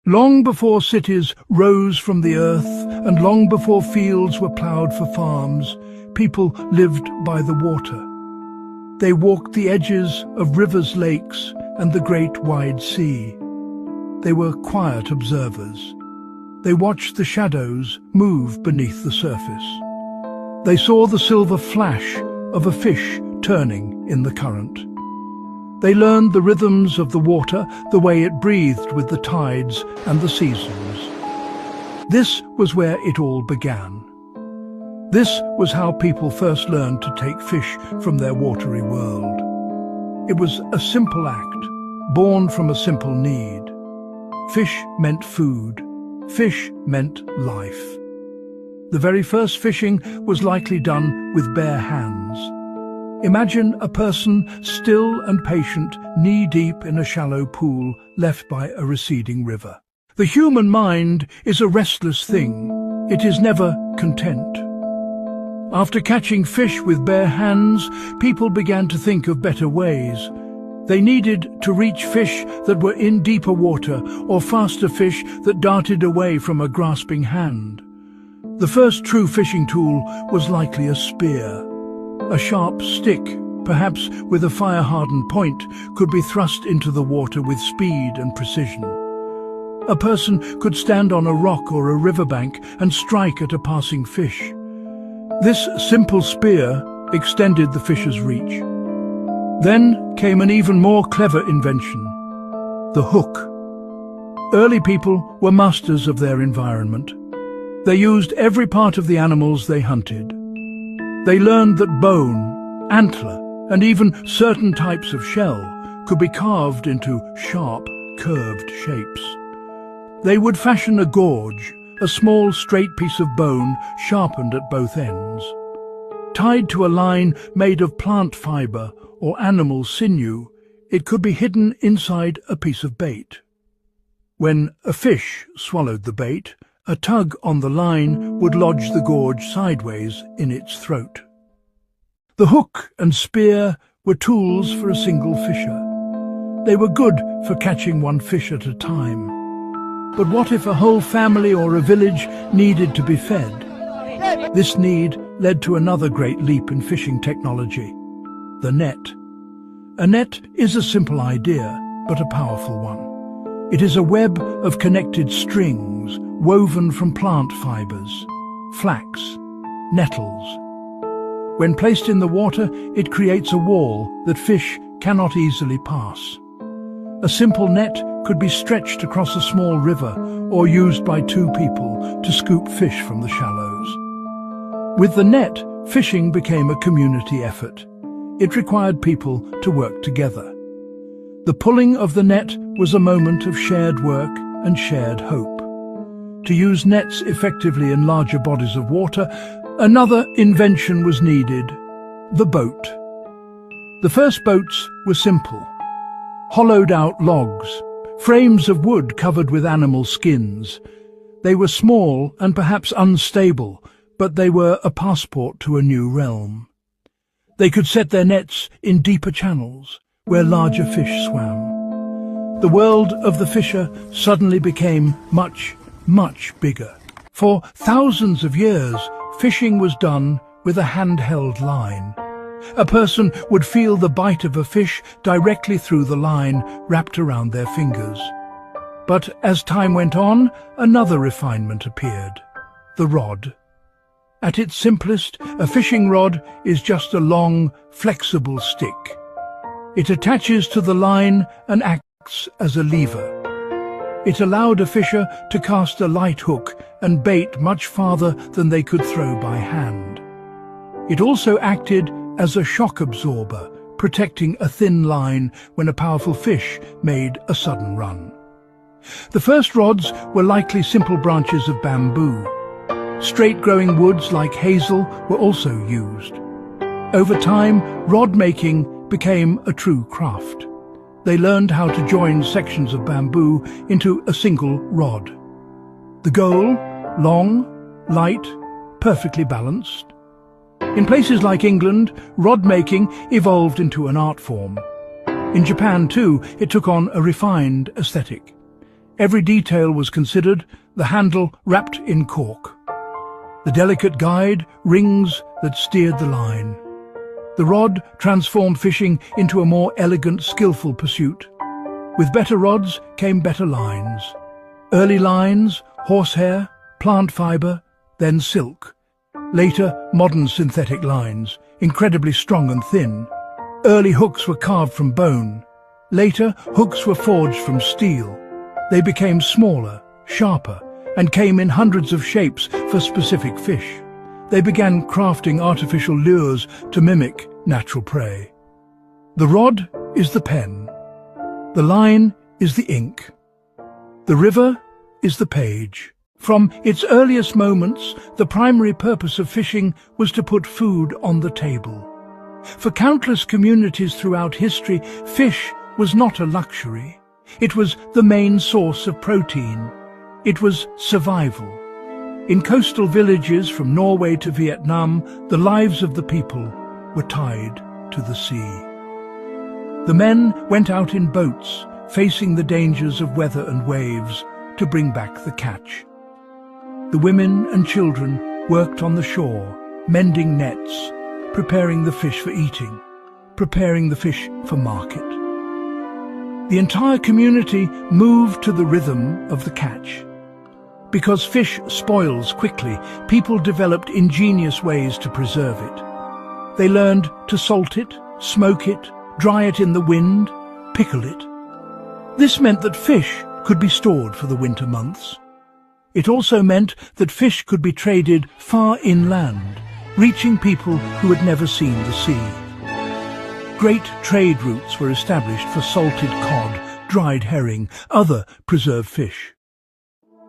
Long before cities rose from the earth and long before fields were ploughed for farms, people lived by the water. They walked the edges of rivers, lakes, and the great wide sea. They were quiet observers. They watched the shadows move beneath the surface. They saw the silver flash of a fish turning in the current. They learned the rhythms of the water, the way it breathed with the tides and the seasons. This was where it all began. This was how people first learned to take fish from their watery world. It was a simple act, born from a simple need. Fish meant food. Fish meant life. The very first fishing was likely done with bare hands. Imagine a person still and patient, knee-deep in a shallow pool left by a receding river. The human mind is a restless thing. It is never content. After catching fish with bare hands, people began to think of better ways. They needed to reach fish that were in deeper water or faster fish that darted away from a grasping hand. The first true fishing tool was likely a spear. A sharp stick, perhaps with a fire-hardened point, could be thrust into the water with speed and precision. A person could stand on a rock or a riverbank and strike at a passing fish. This simple spear extended the fish's reach. Then came an even more clever invention: the hook. Early people were masters of their environment. They used every part of the animals they hunted. They learned that bone, antler, and even certain types of shell could be carved into sharp, curved shapes. They would fashion a gorge, a small straight piece of bone sharpened at both ends. Tied to a line made of plant fibre or animal sinew, it could be hidden inside a piece of bait. When a fish swallowed the bait, a tug on the line would lodge the gorge sideways in its throat. The hook and spear were tools for a single fisher. They were good for catching one fish at a time. But what if a whole family or a village needed to be fed? This need led to another great leap in fishing technology: the net. A net is a simple idea, but a powerful one. It is a web of connected strings woven from plant fibres, flax, nettles. When placed in the water, it creates a wall that fish cannot easily pass. A simple net could be stretched across a small river or used by two people to scoop fish from the shallows. With the net, fishing became a community effort. It required people to work together. The pulling of the net was a moment of shared work and shared hope. To use nets effectively in larger bodies of water, another invention was needed: the boat. The first boats were simple: hollowed-out logs, frames of wood covered with animal skins. They were small and perhaps unstable, but they were a passport to a new realm. They could set their nets in deeper channels, where larger fish swam. The world of the fisher suddenly became much, much bigger. For thousands of years, fishing was done with a handheld line. A person would feel the bite of a fish directly through the line wrapped around their fingers. But as time went on, another refinement appeared: the rod. At its simplest, a fishing rod is just a long, flexible stick. It attaches to the line and acts as a lever. It allowed a fisher to cast a light hook and bait much farther than they could throw by hand. It also acted as a shock absorber, protecting a thin line when a powerful fish made a sudden run. The first rods were likely simple branches of bamboo. Straight-growing woods like hazel were also used. Over time, rod making became a true craft. They learned how to join sections of bamboo into a single rod. The goal: long, light, perfectly balanced. In places like England, rod making evolved into an art form. In Japan too, it took on a refined aesthetic. Every detail was considered, the handle wrapped in cork. The delicate guide, rings that steered the line. The rod transformed fishing into a more elegant, skillful pursuit. With better rods came better lines. Early lines, horsehair, plant fibre, then silk. Later, modern synthetic lines, incredibly strong and thin. Early hooks were carved from bone. Later, hooks were forged from steel. They became smaller, sharper, and came in hundreds of shapes for specific fish. They began crafting artificial lures to mimic natural prey. The rod is the pen. The line is the ink. The river is the page. From its earliest moments, the primary purpose of fishing was to put food on the table. For countless communities throughout history, fish was not a luxury. It was the main source of protein. It was survival. In coastal villages from Norway to Vietnam, the lives of the people were tied to the sea. The men went out in boats, facing the dangers of weather and waves, to bring back the catch. The women and children worked on the shore, mending nets, preparing the fish for eating, preparing the fish for market. The entire community moved to the rhythm of the catch. Because fish spoils quickly, people developed ingenious ways to preserve it. They learned to salt it, smoke it, dry it in the wind, pickle it. This meant that fish could be stored for the winter months. It also meant that fish could be traded far inland, reaching people who had never seen the sea. Great trade routes were established for salted cod, dried herring, other preserved fish.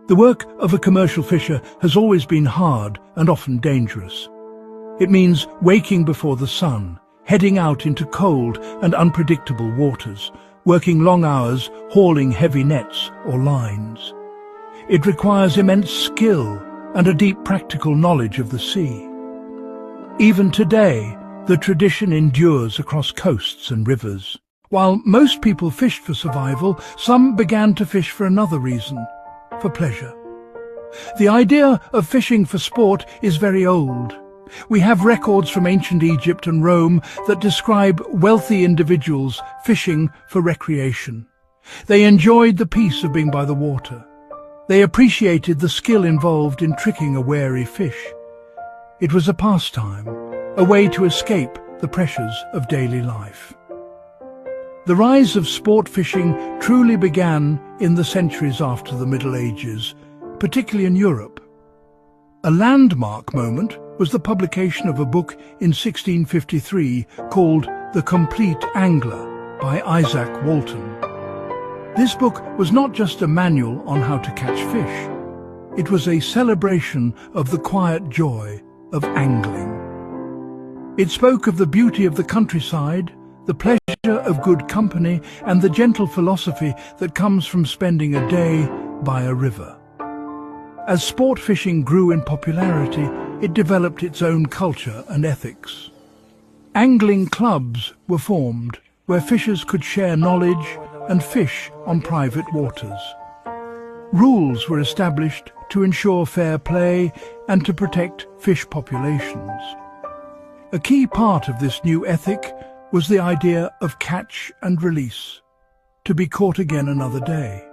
The work of a commercial fisher has always been hard and often dangerous. It means waking before the sun, heading out into cold and unpredictable waters, working long hours hauling heavy nets or lines. It requires immense skill and a deep practical knowledge of the sea. Even today, the tradition endures across coasts and rivers. While most people fished for survival, some began to fish for another reason, for pleasure. The idea of fishing for sport is very old. We have records from ancient Egypt and Rome that describe wealthy individuals fishing for recreation. They enjoyed the peace of being by the water. They appreciated the skill involved in tricking a wary fish. It was a pastime, a way to escape the pressures of daily life. The rise of sport fishing truly began in the centuries after the Middle Ages, particularly in Europe. A landmark moment was the publication of a book in 1653 called The Complete Angler by Isaac Walton. This book was not just a manual on how to catch fish. It was a celebration of the quiet joy of angling. It spoke of the beauty of the countryside, the pleasure of good company, and the gentle philosophy that comes from spending a day by a river. As sport fishing grew in popularity, it developed its own culture and ethics. Angling clubs were formed, where fishers could share knowledge and fish on private waters. Rules were established to ensure fair play and to protect fish populations. A key part of this new ethic was the idea of catch and release, to be caught again another day.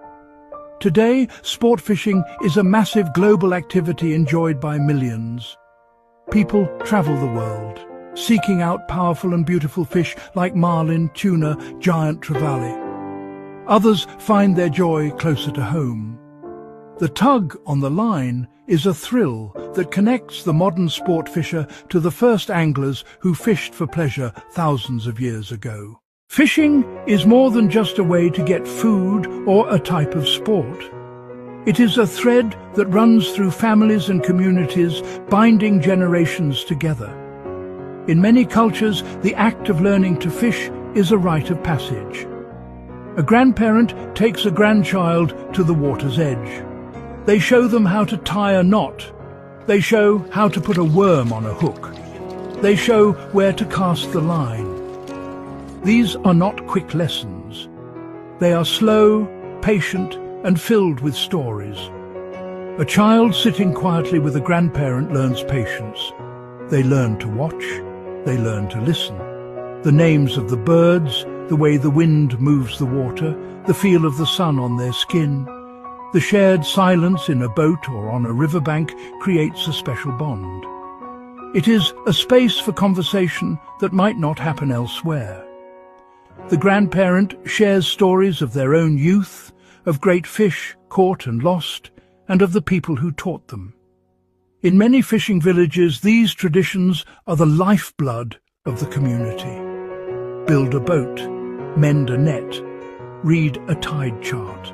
Today, sport fishing is a massive global activity enjoyed by millions. People travel the world, seeking out powerful and beautiful fish like marlin, tuna, giant trevally. Others find their joy closer to home. The tug on the line is a thrill that connects the modern sport fisher to the first anglers who fished for pleasure thousands of years ago. Fishing is more than just a way to get food or a type of sport. It is a thread that runs through families and communities, binding generations together. In many cultures, the act of learning to fish is a rite of passage. A grandparent takes a grandchild to the water's edge. They show them how to tie a knot. They show how to put a worm on a hook. They show where to cast the line. These are not quick lessons. They are slow, patient, and filled with stories. A child sitting quietly with a grandparent learns patience. They learn to watch, they learn to listen. The names of the birds, the way the wind moves the water, the feel of the sun on their skin. The shared silence in a boat or on a riverbank creates a special bond. It is a space for conversation that might not happen elsewhere. The grandparent shares stories of their own youth, of great fish caught and lost, and of the people who taught them. In many fishing villages, these traditions are the lifeblood of the community. Build a boat, mend a net, read a tide chart.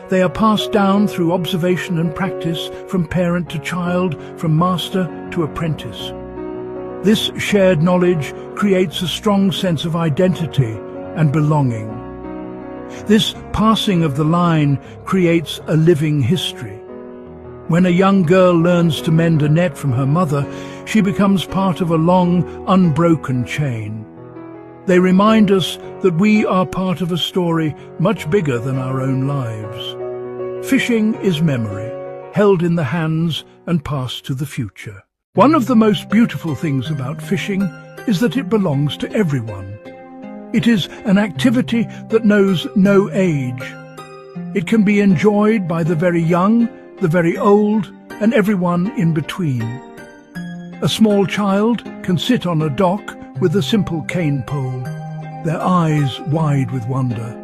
They are passed down through observation and practice, from parent to child, from master to apprentice. This shared knowledge creates a strong sense of identity and belonging. This passing of the line creates a living history. When a young girl learns to mend a net from her mother, she becomes part of a long, unbroken chain. They remind us that we are part of a story much bigger than our own lives. Fishing is memory, held in the hands and passed to the future. One of the most beautiful things about fishing is that it belongs to everyone. It is an activity that knows no age. It can be enjoyed by the very young, the very old, and everyone in between. A small child can sit on a dock with a simple cane pole, their eyes wide with wonder,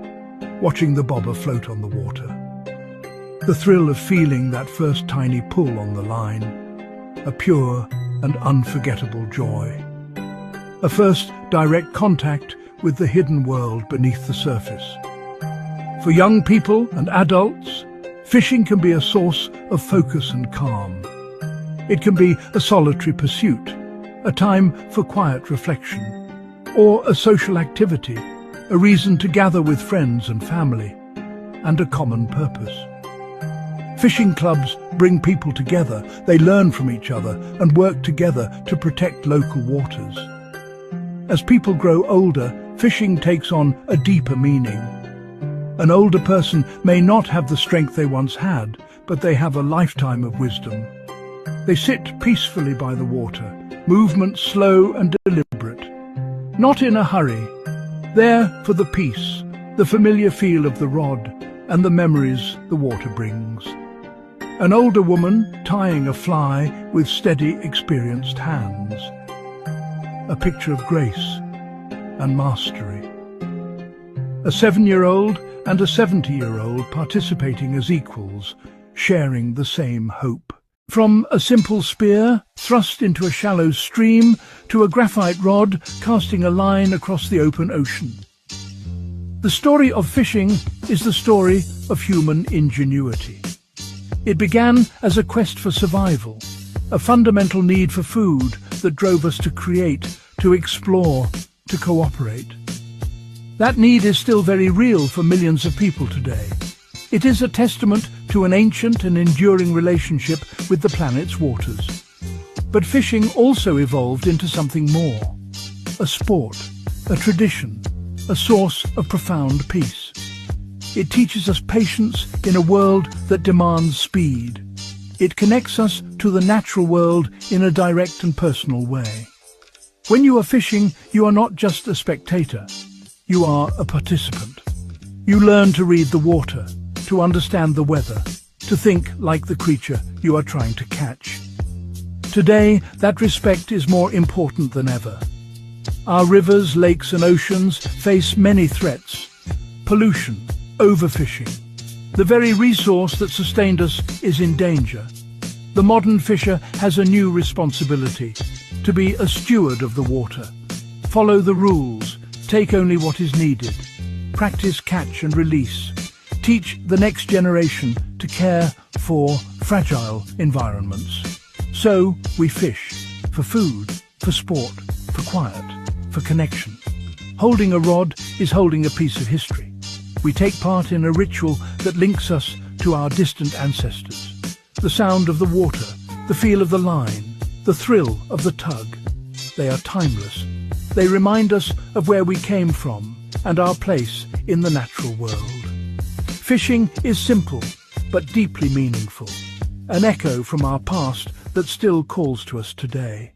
watching the bobber float on the water. The thrill of feeling that first tiny pull on the line, a pure and unforgettable joy. A first direct contact with the hidden world beneath the surface. For young people and adults, fishing can be a source of focus and calm. It can be a solitary pursuit, a time for quiet reflection, or a social activity, a reason to gather with friends and family, and a common purpose. Fishing clubs bring people together. They learn from each other and work together to protect local waters. As people grow older, fishing takes on a deeper meaning. An older person may not have the strength they once had, but they have a lifetime of wisdom. They sit peacefully by the water, movement slow and deliberate, not in a hurry, there for the peace, the familiar feel of the rod, and the memories the water brings. An older woman tying a fly with steady, experienced hands. A picture of grace and mastery. A 7-year-old and a 70-year-old participating as equals, sharing the same hope. From a simple spear thrust into a shallow stream to a graphite rod casting a line across the open ocean. The story of fishing is the story of human ingenuity. It began as a quest for survival, a fundamental need for food that drove us to create, to explore, to cooperate. That need is still very real for millions of people today. It is a testament to an ancient and enduring relationship with the planet's waters. But fishing also evolved into something more. A sport, a tradition, a source of profound peace. It teaches us patience in a world that demands speed. It connects us to the natural world in a direct and personal way. When you are fishing, you are not just a spectator. You are a participant. You learn to read the water, to understand the weather, to think like the creature you are trying to catch. Today, that respect is more important than ever. Our rivers, lakes and oceans face many threats. Pollution, overfishing. The very resource that sustained us is in danger. The modern fisher has a new responsibility, to be a steward of the water. Follow the rules, take only what is needed. Practice catch and release. Teach the next generation to care for fragile environments. So we fish, for food, for sport, for quiet, for connection. Holding a rod is holding a piece of history. We take part in a ritual that links us to our distant ancestors. The sound of the water, the feel of the line, the thrill of the tug. They are timeless. They remind us of where we came from and our place in the natural world. Fishing is simple, but deeply meaningful. An echo from our past that still calls to us today.